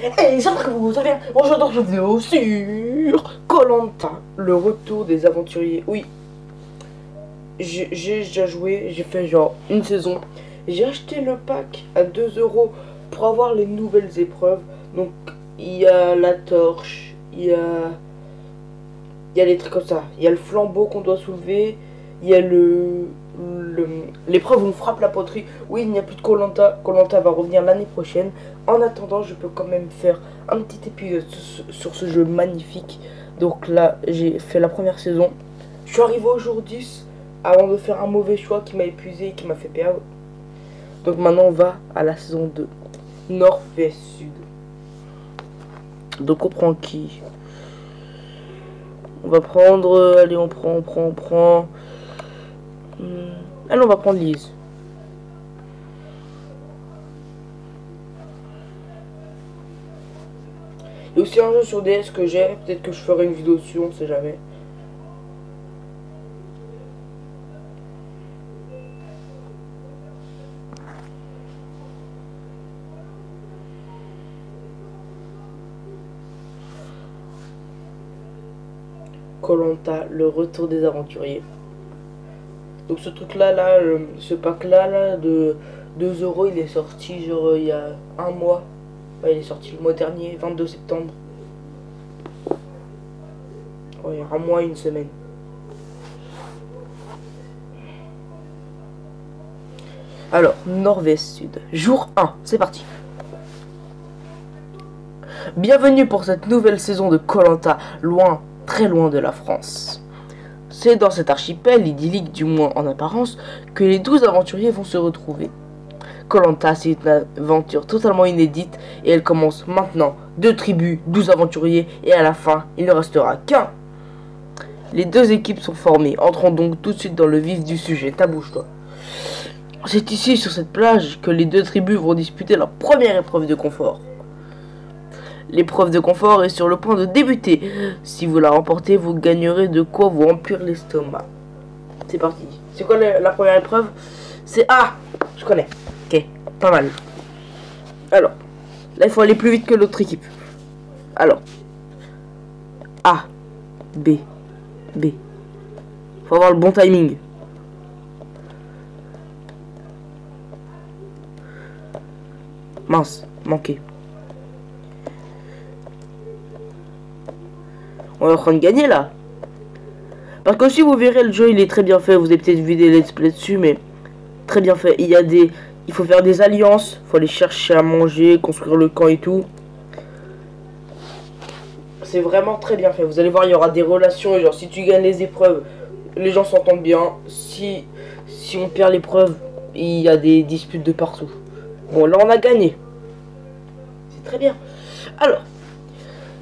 Hey, j'espère que vous allez bien. Bonjour dans cette vidéo sur Koh-Lanta, le retour des aventuriers. Oui, j'ai déjà joué, j'ai fait genre une saison. J'ai acheté le pack à 2 € pour avoir les nouvelles épreuves. Donc, il y a la torche, il y a les trucs comme ça. Il y a le flambeau qu'on doit soulever, il y a l'épreuve où on frappe la poterie. Oui, il n'y a plus de Koh-Lanta. Koh-Lanta va revenir l'année prochaine. En attendant, je peux quand même faire un petit épisode sur ce jeu magnifique. Donc là, j'ai fait la première saison. Je suis arrivé au jour 10 avant de faire un mauvais choix qui m'a épuisé et qui m'a fait perdre. Donc maintenant, on va à la saison 2. Nord, Vest, Sud. Donc on prend qui? On va prendre... allez, on prend... Allez, on va prendre Lise. Il y a aussi un jeu sur DS que j'ai. Peut-être que je ferai une vidéo dessus, on sait jamais. Koh-Lanta, le retour des aventuriers. Donc ce truc là, ce pack là, de 2 €, il est sorti genre il y a un mois. Ouais, il est sorti le mois dernier, 22 septembre. Ouais, un mois, une semaine. Alors, Nord-Vest-Sud. Jour 1, c'est parti. Bienvenue pour cette nouvelle saison de Koh-Lanta, loin, très loin de la France. C'est dans cet archipel, idyllique du moins en apparence, que les 12 aventuriers vont se retrouver. Koh-Lanta, c'est une aventure totalement inédite et elle commence maintenant. 2 tribus, 12 aventuriers et à la fin, il ne restera qu'un. Les 2 équipes sont formées. Entrons donc tout de suite dans le vif du sujet. Ta bouche, toi. C'est ici, sur cette plage, que les 2 tribus vont disputer leur première épreuve de confort. L'épreuve de confort est sur le point de débuter. Si vous la remportez, vous gagnerez de quoi vous remplir l'estomac. C'est parti. C'est quoi la première épreuve? C'est A. Je connais. Ok, pas mal. Alors, là il faut aller plus vite que l'autre équipe. Alors, A, B, B. Faut avoir le bon timing. Mince, manqué. On est en train de gagner là. Parce que si vous verrez, le jeu il est très bien fait. Vous avez peut-être vu des let's play dessus, mais très bien fait. Il faut faire des alliances. Il faut aller chercher à manger, construire le camp et tout. C'est vraiment très bien fait. Vous allez voir, il y aura des relations. Et genre, si tu gagnes les épreuves, les gens s'entendent bien. Si on perd l'épreuve, il y a des disputes de partout. Bon, là on a gagné. C'est très bien. Alors,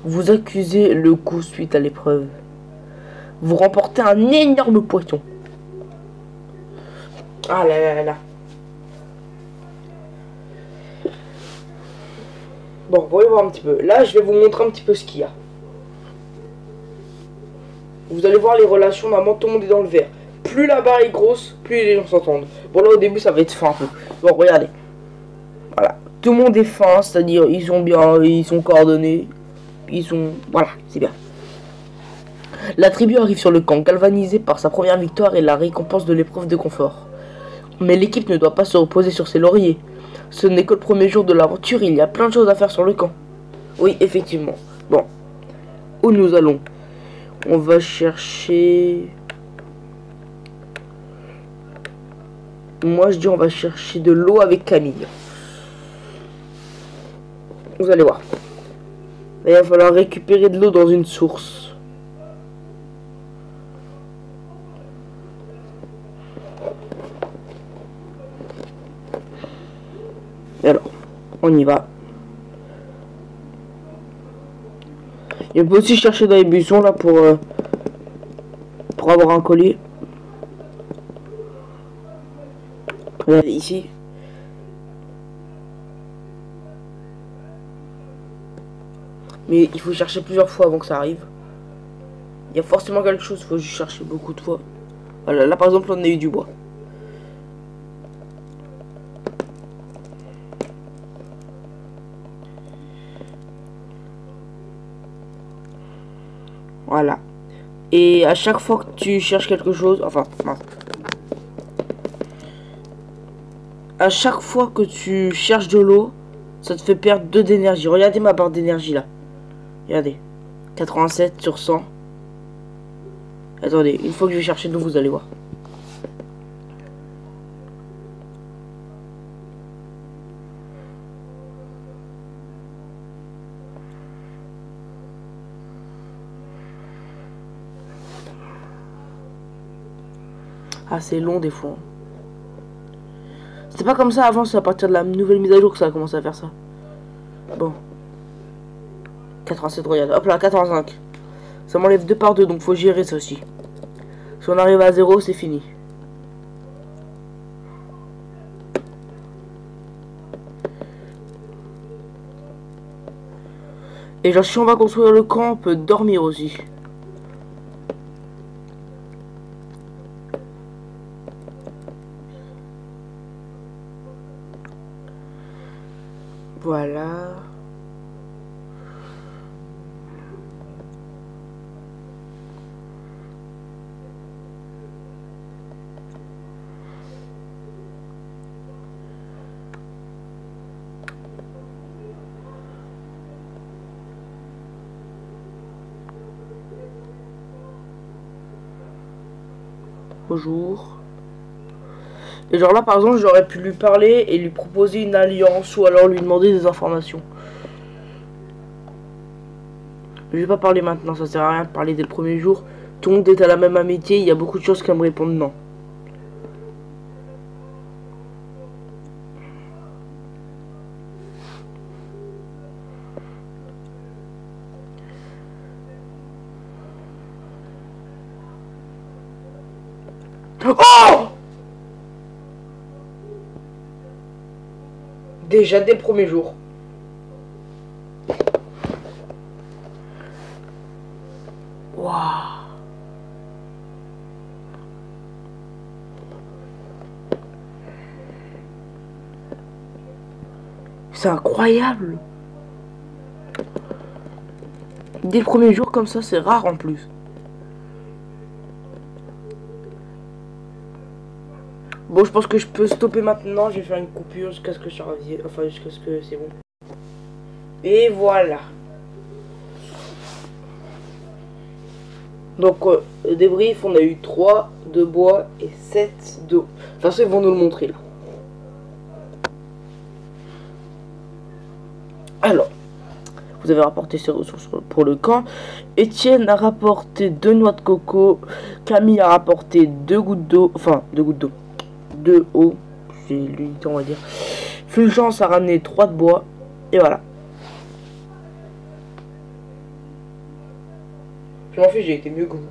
vous accusez le coup suite à l'épreuve. Vous remportez un énorme poisson. Ah là là là là. Bon, voyons voir un petit peu. Là, je vais vous montrer un petit peu ce qu'il y a. Vous allez voir les relations, normalement tout le monde est dans le vert. Plus la barre est grosse, plus les gens s'entendent. Bon, là au début ça va être fin un peu. Bon, regardez. Voilà. Tout le monde est fin, c'est-à-dire ils sont bien, ils sont coordonnés. Ils sont... Voilà, c'est bien. La tribu arrive sur le camp, galvanisée par sa première victoire et la récompense de l'épreuve de confort. Mais l'équipe ne doit pas se reposer sur ses lauriers. Ce n'est que le premier jour de l'aventure, il y a plein de choses à faire sur le camp. Oui, effectivement. Bon. Où nous allons? On va chercher... Moi je dis on va chercher de l'eau avec Camille. Vous allez voir. Il va falloir récupérer de l'eau dans une source. Et alors, on y va. Et on peut aussi chercher dans les buissons là pour avoir un collier. Regardez ici. Mais il faut chercher plusieurs fois avant que ça arrive. Il y a forcément quelque chose, il faut juste chercher beaucoup de fois. Voilà, là par exemple on a eu du bois. Voilà. Et à chaque fois que tu cherches quelque chose, enfin, mince. À chaque fois que tu cherches de l'eau, ça te fait perdre 2 d'énergie. Regardez ma barre d'énergie là. Regardez. 87 sur 100. Attendez, une fois que je vais chercher de l'eau, vous allez voir. Ah, c'est long des fois. C'était pas comme ça avant, c'est à partir de la nouvelle mise à jour que ça a commencé à faire ça. Bon. 87, regarde. Hop là, 85. Ça m'enlève 2 par 2, donc faut gérer ça aussi. Si on arrive à 0, c'est fini. Et genre, si on va construire le camp, on peut dormir aussi. Voilà. Bonjour. Et genre là par exemple j'aurais pu lui parler et lui proposer une alliance ou alors lui demander des informations. Je vais pas parler maintenant, ça sert à rien de parler dès le premier jour. Tout le monde est à la même amitié, il y a beaucoup de choses qu'elle me répondent non. Oh! Déjà dès le premier jour. Waouh. C'est incroyable. Dès le premier jour comme ça, c'est rare en plus. Bon, je pense que je peux stopper maintenant. Je vais faire une coupure jusqu'à ce que ça revienne. Enfin, jusqu'à ce que c'est bon. Et voilà. Donc, débrief, on a eu 3 de bois et 7 d'eau. De toute façon, ils vont nous le montrer là. Alors, vous avez rapporté ces ressources pour le camp. Étienne a rapporté 2 noix de coco. Camille a rapporté 2 gouttes d'eau. Enfin, 2 gouttes d'eau. 2 eau. C'est l'unité, on va dire. Fulgence a ramené 3 de bois. Et voilà. Je m'en fiche, j'ai été mieux que vous.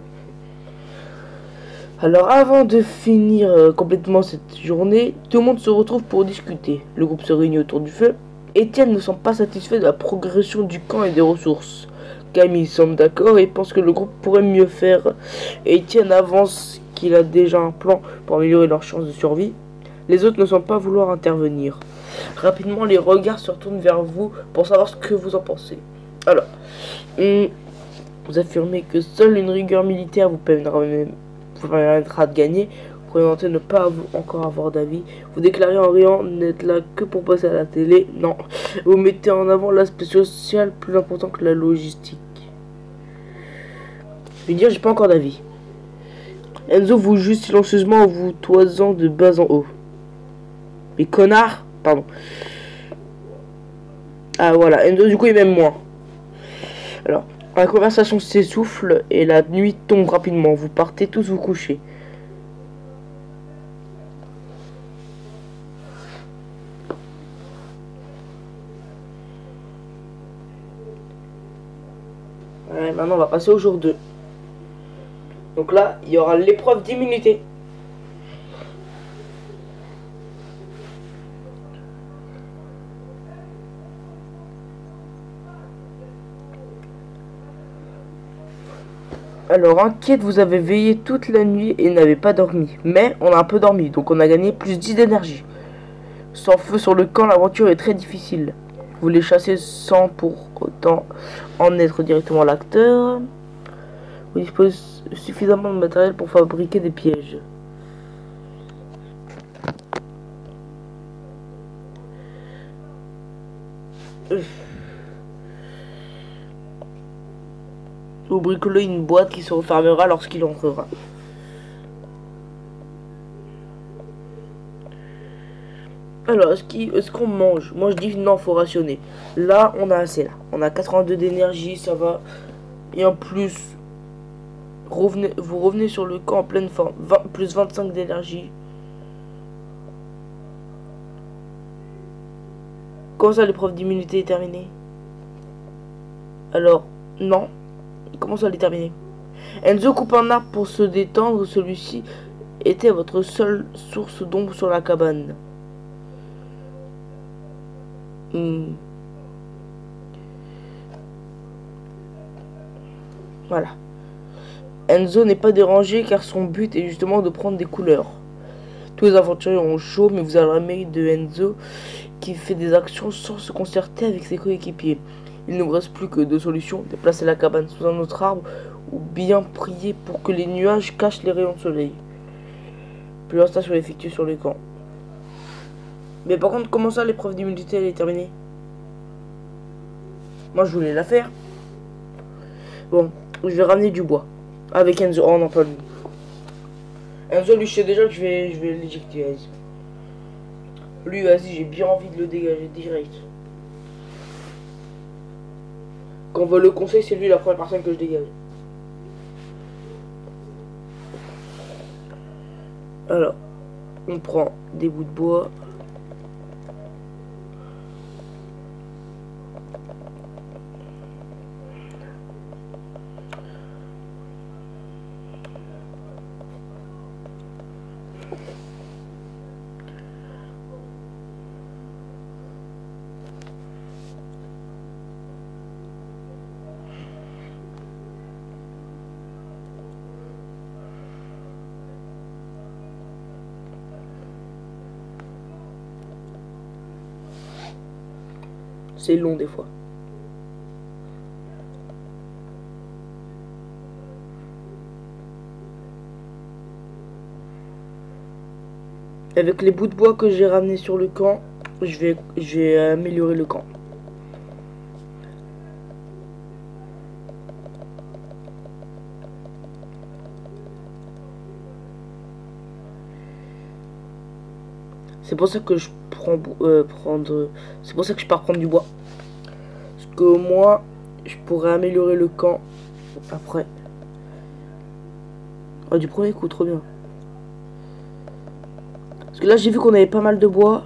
Alors, avant de finir complètement cette journée, tout le monde se retrouve pour discuter. Le groupe se réunit autour du feu. Étienne ne semble pas satisfait de la progression du camp et des ressources. Camille semble d'accord et pense que le groupe pourrait mieux faire. Étienne avance qu'il a déjà un plan pour améliorer leurs chances de survie. Les autres ne semblent pas vouloir intervenir. Rapidement, les regards se retournent vers vous pour savoir ce que vous en pensez. Alors, vous affirmez que seule une rigueur militaire vous permettra de gagner. Vous présentez ne pas encore avoir d'avis. Vous déclarez en riant, n'êtes là que pour passer à la télé. Non, vous mettez en avant l'aspect social plus important que la logistique. Je veux dire, j'ai pas encore d'avis. Enzo vous juge silencieusement en vous toisant de bas en haut. Mais connard, pardon. Ah voilà, Enzo du coup il m'aime moins. Alors, la conversation s'essouffle et la nuit tombe rapidement. Vous partez tous vous coucher. Ouais, maintenant on va passer au jour 2. Donc là, il y aura l'épreuve d'immunité. Alors, inquiète, vous avez veillé toute la nuit et n'avez pas dormi. Mais on a un peu dormi, donc on a gagné plus 10 d'énergie. Sans feu sur le camp, l'aventure est très difficile. Vous les chassez sans pour autant en être directement l'acteur. Vous disposez suffisamment de matériel pour fabriquer des pièges. Vous bricolez une boîte qui se refermera lorsqu'il entrera. Alors, est-ce qu'on mange? Moi, je dis non, faut rationner. Là, on a assez, là. On a 82 d'énergie, ça va. Et en plus, vous revenez sur le camp en pleine forme. Plus 25 d'énergie. Comment ça, l'épreuve d'immunité est terminée? Alors, non. Comment ça, elle est terminée? Enzo coupe un arbre pour se détendre. Celui-ci était votre seule source d'ombre sur la cabane. Voilà. Enzo n'est pas dérangé car son but est justement de prendre des couleurs. Tous les aventuriers ont chaud, mais vous avez le mérite de Enzo qui fait des actions sans se concerter avec ses coéquipiers. Il ne vous reste plus que deux solutions: déplacer la cabane sous un autre arbre ou bien prier pour que les nuages cachent les rayons de soleil. Plus l'instation est effectuée sur le camp. Mais par contre, comment ça, l'épreuve d'immunité, elle est terminée? Moi, je voulais la faire. Bon, je vais ramener du bois. Avec Enzo. Oh non, pas lui. Enzo, lui, je sais déjà que je vais l'éjecter. Lui, vas-y, j'ai bien envie de le dégager direct. Quand on veut le conseil, c'est lui la première personne que je dégage. Alors, on prend des bouts de bois. C'est long des fois. Avec les bouts de bois que j'ai ramenés sur le camp, je vais améliorer le camp. C'est pour ça que je c'est pour ça que je pars prendre du bois. Parce que moi, je pourrais améliorer le camp après. Oh, du premier coup, trop bien. Parce que là, j'ai vu qu'on avait pas mal de bois.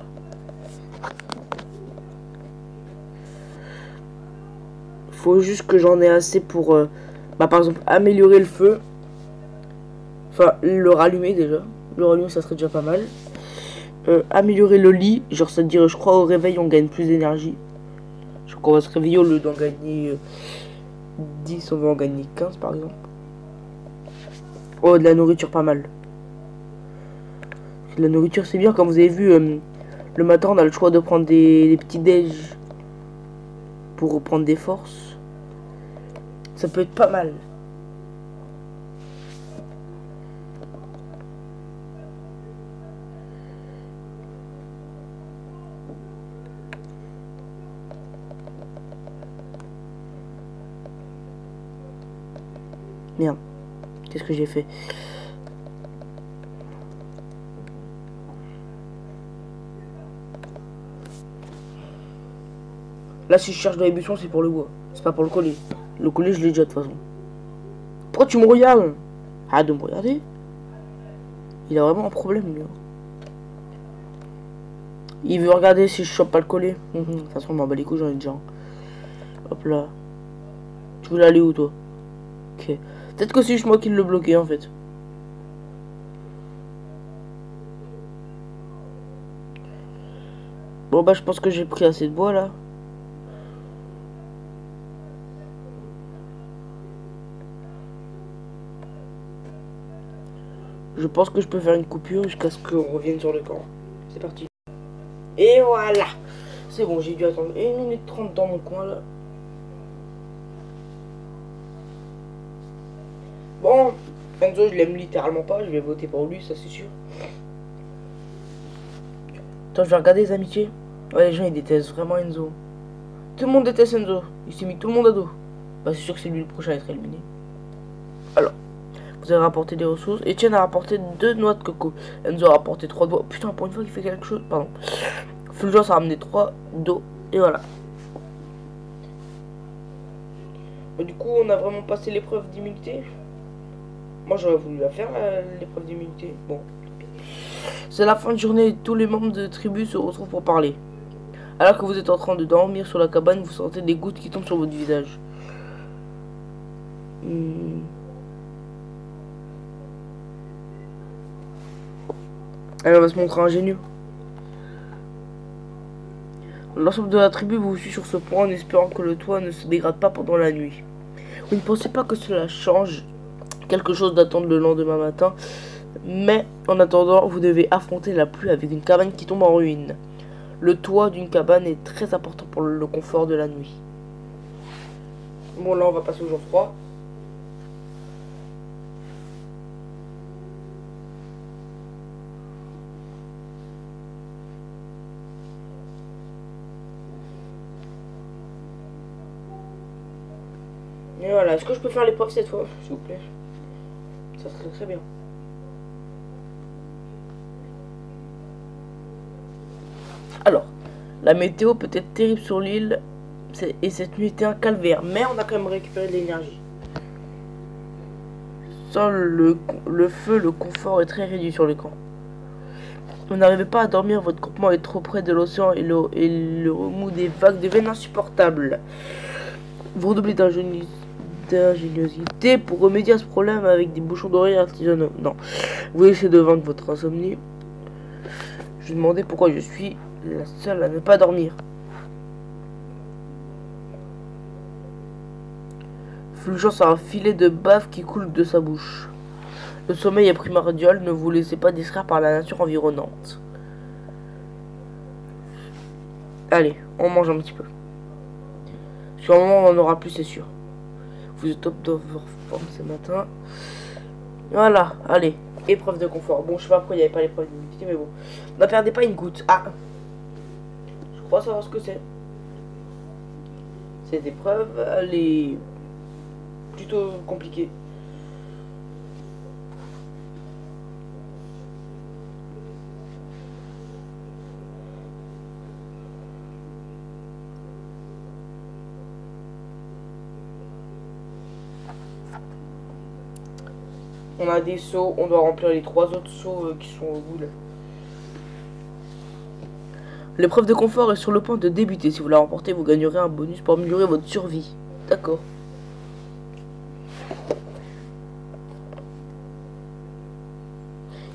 Faut juste que j'en ai assez pour, par exemple, améliorer le feu. Enfin, le rallumer déjà. Le rallumer, ça serait déjà pas mal. Améliorer le lit. Genre, ça veut dire, je crois, au réveil, on gagne plus d'énergie. Je crois qu'on va se réveiller, au lieu d'en gagner 10, on va en gagner 15, par exemple. Oh, de la nourriture, pas mal. De la nourriture, c'est bien. Comme vous avez vu, le matin, on a le choix de prendre des petits déj pour reprendre des forces. Ça peut être pas mal. Merde. Qu'est-ce que j'ai fait? Là, si je cherche dans les buissons, c'est pour le bois. C'est pas pour le collier. Le collier, je l'ai déjà de toute façon. Pourquoi tu me regardes? Arrête de me regarder. Il a vraiment un problème, lui. Il veut regarder si je chope pas le collier. De toute façon, on m'en bat les couilles, j'en ai déjà. Hop là. Tu voulais aller où, toi? Ok. Peut-être que c'est juste moi qui le bloquais, en fait. Bon, bah, je pense que j'ai pris assez de bois, là. Je pense que je peux faire une coupure jusqu'à ce qu'on revienne sur le camp. C'est parti. Et voilà. C'est bon, j'ai dû attendre 1 minute 30 dans mon coin, là. Bon, Enzo, je l'aime littéralement pas, je vais voter pour lui, ça c'est sûr. Attends, je vais regarder les amitiés. Ouais, les gens ils détestent vraiment Enzo. Tout le monde déteste Enzo. Il s'est mis tout le monde à dos. Bah, c'est sûr que c'est lui le prochain à être éliminé. Alors, vous avez rapporté des ressources. Etienne a rapporté 2 noix de coco. Enzo a rapporté 3 doigts. Putain, pour une fois qu'il fait quelque chose. Pardon. Fulgence a ramené 3 d'eau. Et voilà. Bah, du coup, on a vraiment passé l'épreuve d'immunité. Moi, j'aurais voulu la faire, l'épreuve d'immunité. Bon. C'est la fin de journée et tous les membres de tribu se retrouvent pour parler. Alors que vous êtes en train de dormir sur la cabane, vous sentez des gouttes qui tombent sur votre visage. Elle va se montrer ingénieux. L'ensemble de la tribu vous suit sur ce point en espérant que le toit ne se dégrade pas pendant la nuit. Vous ne pensez pas que cela change quelque chose d'attendre le lendemain matin, mais en attendant, vous devez affronter la pluie avec une cabane qui tombe en ruine. Le toit d'une cabane est très important pour le confort de la nuit. Bon, là, on va passer au jour 3. Et voilà, est-ce que je peux faire l'épreuve cette fois, s'il vous plaît? Ça serait très bien. Alors, la météo peut être terrible sur l'île, et cette nuit était un calvaire, mais on a quand même récupéré de l'énergie. Sans le feu, le confort est très réduit sur le camp. Vous n'arrivez pas à dormir, votre campement est trop près de l'océan et le remous des vagues devient insupportable. Vous redoublez d'ingéniosité pour remédier à ce problème avec des bouchons d'oreilles artisanaux. Non, vous essayez de vaincre votre insomnie. Je me demandais pourquoi je suis la seule à ne pas dormir. Fulgence a un filet de bave qui coule de sa bouche. Le sommeil est primordial, ne vous laissez pas distraire par la nature environnante. Allez, on mange un petit peu. Sur un moment, on en aura plus, c'est sûr. Vous êtes top de forme ce matin. Voilà, allez, épreuve de confort. Bon, je sais pas pourquoi il n'y avait pas l'épreuve d'immunité, mais bon. Ne perdez pas une goutte. Ah, je crois savoir ce que c'est. Cette épreuve, elle est plutôt compliquée. On a des seaux, on doit remplir les 3 autres seaux qui sont au bout là. L'épreuve de confort est sur le point de débuter. Si vous la remportez, vous gagnerez un bonus pour améliorer votre survie. D'accord.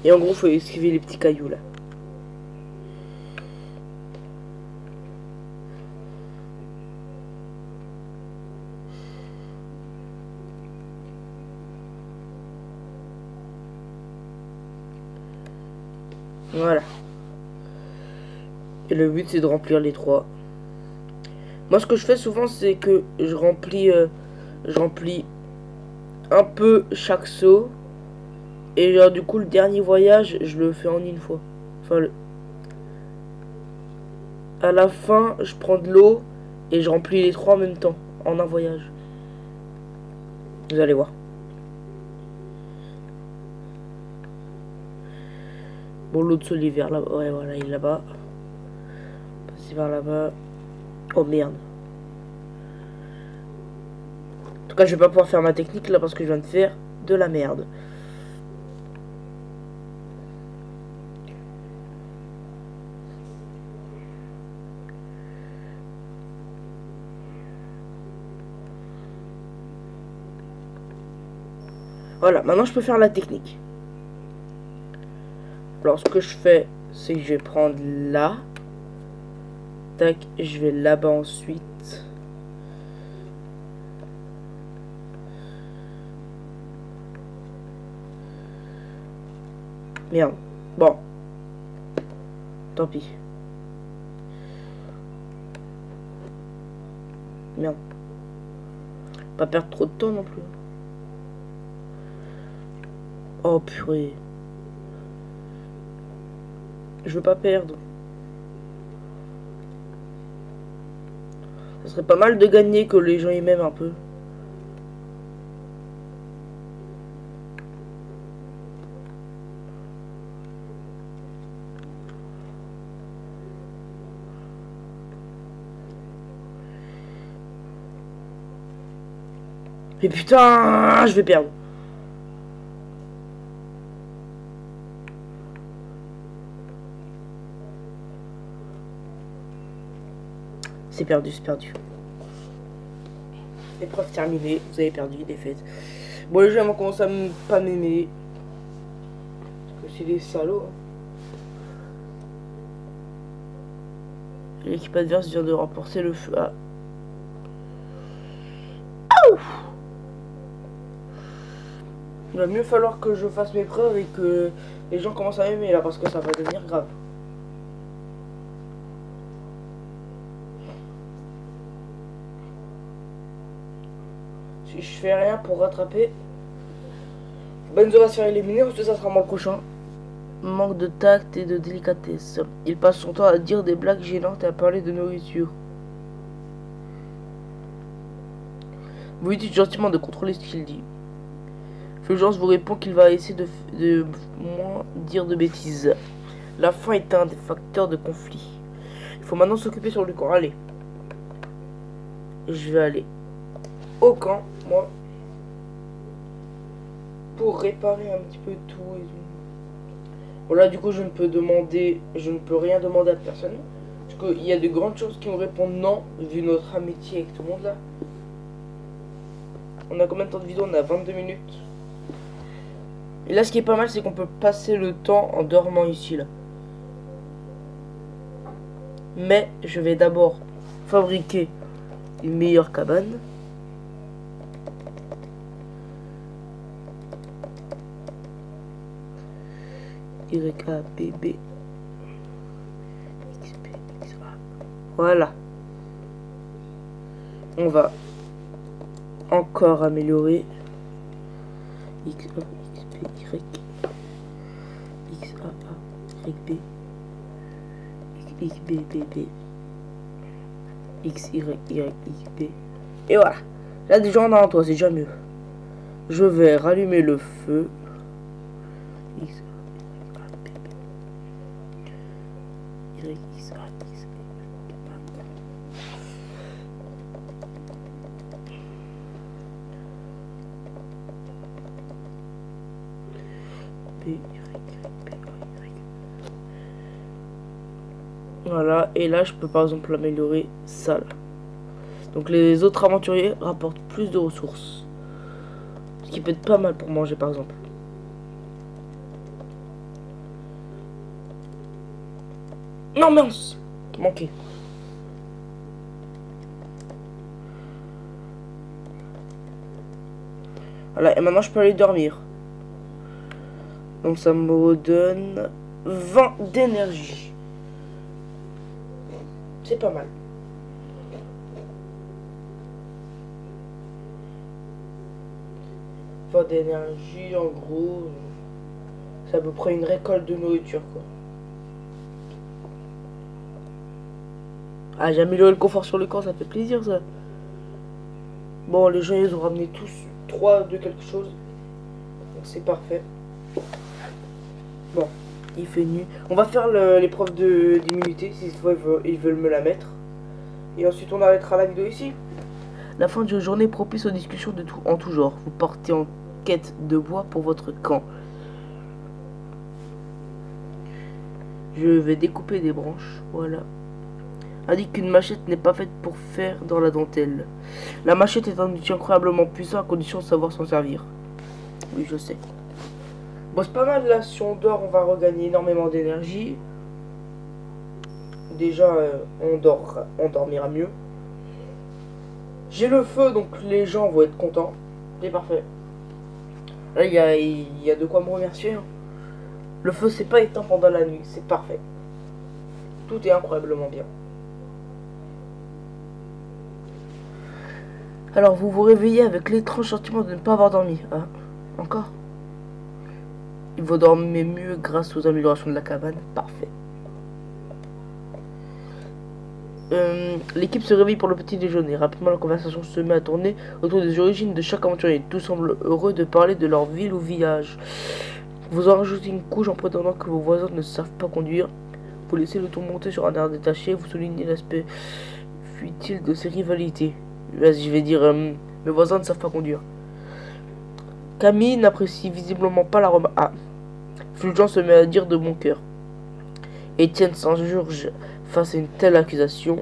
Et en gros, il faut esquiver les petits cailloux là. Voilà. Et le but c'est de remplir les 3. Moi ce que je fais souvent c'est que je remplis un peu chaque seau. Et genre du coup le dernier voyage je le fais en une fois. Enfin à la fin je prends de l'eau et je remplis les 3 en même temps. En un voyage. Vous allez voir. Bon, l'autre seau, il est vers là-bas. Ouais, voilà, il est là-bas. Passez vers là-bas. Oh merde. En tout cas, je vais pas pouvoir faire ma technique là parce que je viens de faire de la merde. Voilà, maintenant je peux faire la technique. Alors, ce que je fais, c'est que je vais prendre là. Tac, je vais là-bas ensuite. Merde. Bon. Tant pis. Merde. Pas perdre trop de temps non plus. Oh purée. Je veux pas perdre. Ça serait pas mal de gagner, que les gens y m'aiment un peu. Mais putain, je vais perdre. C'est perdu, c'est perdu. Épreuve terminée, vous avez perdu, défaite. Bon, les gens vont commencer à pas m'aimer. Parce que c'est des salauds. L'équipe adverse vient de remporter le feu. Ah. Il va mieux falloir que je fasse mes preuves et que les gens commencent à m'aimer là, parce que ça va devenir grave. Si je fais rien pour rattraper, Benzo va se faire éliminer, ou ça sera moi le prochain. Manque de tact et de délicatesse. Il passe son temps à dire des blagues gênantes et à parler de nourriture. Vous lui dites gentiment de contrôler ce qu'il dit. Fulgence vous répond qu'il va essayer de moins dire de bêtises. La faim est un des facteurs de conflit. Il faut maintenant s'occuper sur le camp. Allez. Je vais aller au camp, moi, pour réparer un petit peu tout et tout. Voilà, du coup, je ne peux rien demander à personne. Parce qu'il y a de grandes chances qui me répondent non, vu notre amitié avec tout le monde là. On a combien de temps de vidéo? On a 22 minutes. Et là, ce qui est pas mal, c'est qu'on peut passer le temps en dormant ici là. Mais je vais d'abord fabriquer une meilleure cabane. YABB XP XA. Voilà. On va encore améliorer XA XP Y XA YB XBBB XYYXB. Et voilà. Là déjà on a un toit, c'est déjà mieux. Je vais rallumer le feu. Voilà, et là je peux par exemple améliorer ça là. Donc les autres aventuriers rapportent plus de ressources, ce qui peut être pas mal pour manger par exemple. Non mince, manqué. Voilà, et maintenant je peux aller dormir. Donc ça me redonne 20 d'énergie. C'est pas mal. Enfin, d'énergie, en gros, c'est à peu près une récolte de nourriture, quoi. Ah, j'ai amélioré le confort sur le camp, ça fait plaisir, ça. Bon, les gens, ils ont ramené tous 3 de quelque chose. Donc c'est parfait. Bon. Il fait nuit. On va faire l'épreuve d'immunité si cette fois ils veulent me la mettre. Et ensuite on arrêtera la vidéo ici. La fin d'une journée propice aux discussions en tout genre. Vous partez en quête de bois pour votre camp. Je vais découper des branches. Voilà. Indique qu'une machette n'est pas faite pour faire dans la dentelle. La machette est un outil incroyablement puissant à condition de savoir s'en servir. Oui, je sais. Bon, c'est pas mal là, si on dort, on va regagner énormément d'énergie. Déjà, on dormira mieux. J'ai le feu, donc les gens vont être contents. C'est parfait. Là, il y a de quoi me remercier. Hein. Le feu, c'est pas éteint pendant la nuit, c'est parfait. Tout est incroyablement bien. Alors, vous vous réveillez avec l'étrange sentiment de ne pas avoir dormi. Ah, encore? Il va dormir mieux grâce aux améliorations de la cabane. Parfait. L'équipe se réveille pour le petit déjeuner. Rapidement, la conversation se met à tourner autour des origines de chaque aventurier. Tous semblent heureux de parler de leur ville ou village. Vous en rajoutez une couche en prétendant que vos voisins ne savent pas conduire. Vous laissez le ton monter sur un air détaché. Vous soulignez l'aspect futile de ces rivalités. Vas-y, je vais dire mes voisins ne savent pas conduire. Camille n'apprécie visiblement pas la remarque. Ah, Fulgence se met à dire de bon cœur. Étienne s'insurge face à une telle accusation.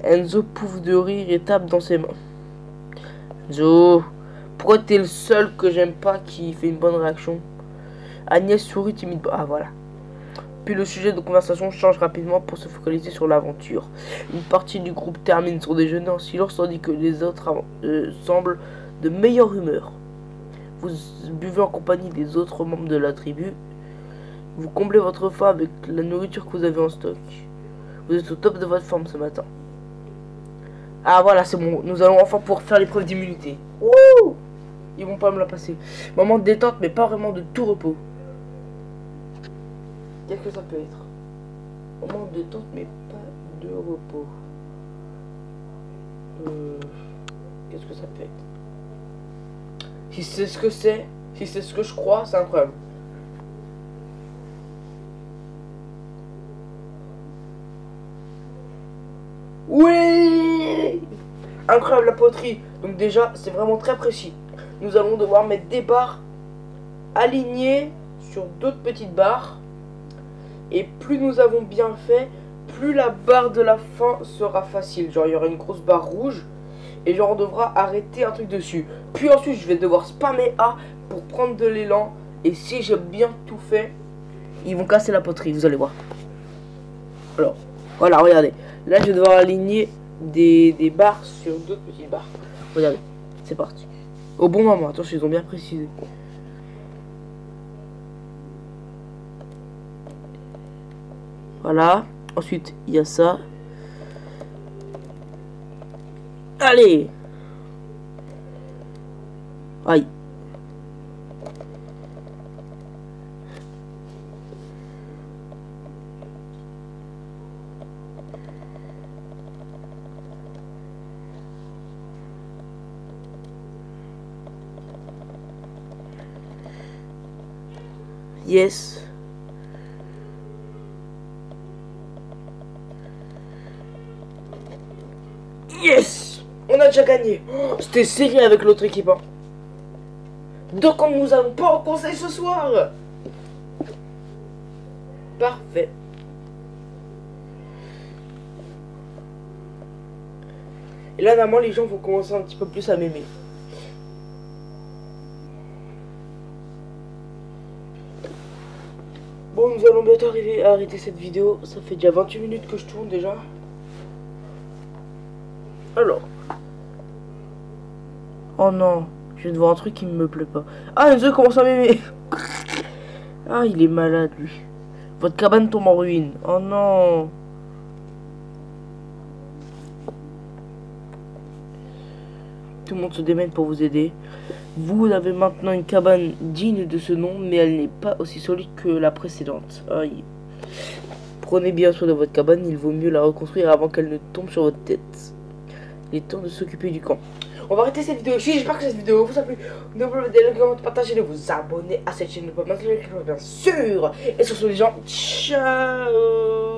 Enzo pouffe de rire et tape dans ses mains. Enzo, pourquoi t'es le seul que j'aime pas qui fait une bonne réaction? Agnès sourit timidement. Ah voilà. Puis le sujet de conversation change rapidement pour se focaliser sur l'aventure. Une partie du groupe termine son déjeuner en silence tandis que les autres semblent de meilleure humeur. Vous buvez en compagnie des autres membres de la tribu. Vous comblez votre faim avec la nourriture que vous avez en stock. Vous êtes au top de votre forme ce matin. Ah voilà, c'est bon. Nous allons enfin pouvoir faire l'épreuve d'immunité. Wouh! Ils vont pas me la passer. Moment de détente, mais pas vraiment de tout repos. Qu'est-ce que ça peut être? Moment de détente, mais pas de repos. Qu'est-ce que ça peut être? Si c'est ce que c'est, si c'est ce que je crois, c'est incroyable. Oui! Incroyable la poterie. Donc déjà, c'est vraiment très précis. Nous allons devoir mettre des barres alignées sur d'autres petites barres. Et plus nous avons bien fait, plus la barre de la fin sera facile. Genre, il y aura une grosse barre rouge. Et genre, on devra arrêter un truc dessus. Puis ensuite, je vais devoir spammer A pour prendre de l'élan. Et si j'ai bien tout fait, ils vont casser la poterie, vous allez voir. Alors, voilà, regardez. Là, je vais devoir aligner des barres sur d'autres petites barres. Regardez, c'est parti. Au bon moment, attention, ils ont bien précisé. Voilà. Ensuite, il y a ça. Allez! Aïe. Yes. Yes! On a déjà gagné. Oh, c'était serré avec l'autre équipe. Hein. Donc nous allons pas au conseil ce soir. Parfait. Et là, normalement, les gens vont commencer un petit peu plus à m'aimer. Bon, nous allons bientôt arriver à arrêter cette vidéo. Ça fait déjà 28 minutes que je tourne déjà. Alors. Oh non, je viens de voir un truc qui ne me plaît pas. Ah, Enzo commence à m'aimer. Ah, il est malade, lui. Votre cabane tombe en ruine. Oh non. Tout le monde se démène pour vous aider. Vous avez maintenant une cabane digne de ce nom, mais elle n'est pas aussi solide que la précédente. Aïe. Prenez bien soin de votre cabane, il vaut mieux la reconstruire avant qu'elle ne tombe sur votre tête. Il est temps de s'occuper du camp. On va arrêter cette vidéo ici. J'espère que cette vidéo vous a plu. N'oubliez pas de liker, de partager, de vous abonner à cette chaîne. Bien sûr. Et sur ce, les gens, ciao.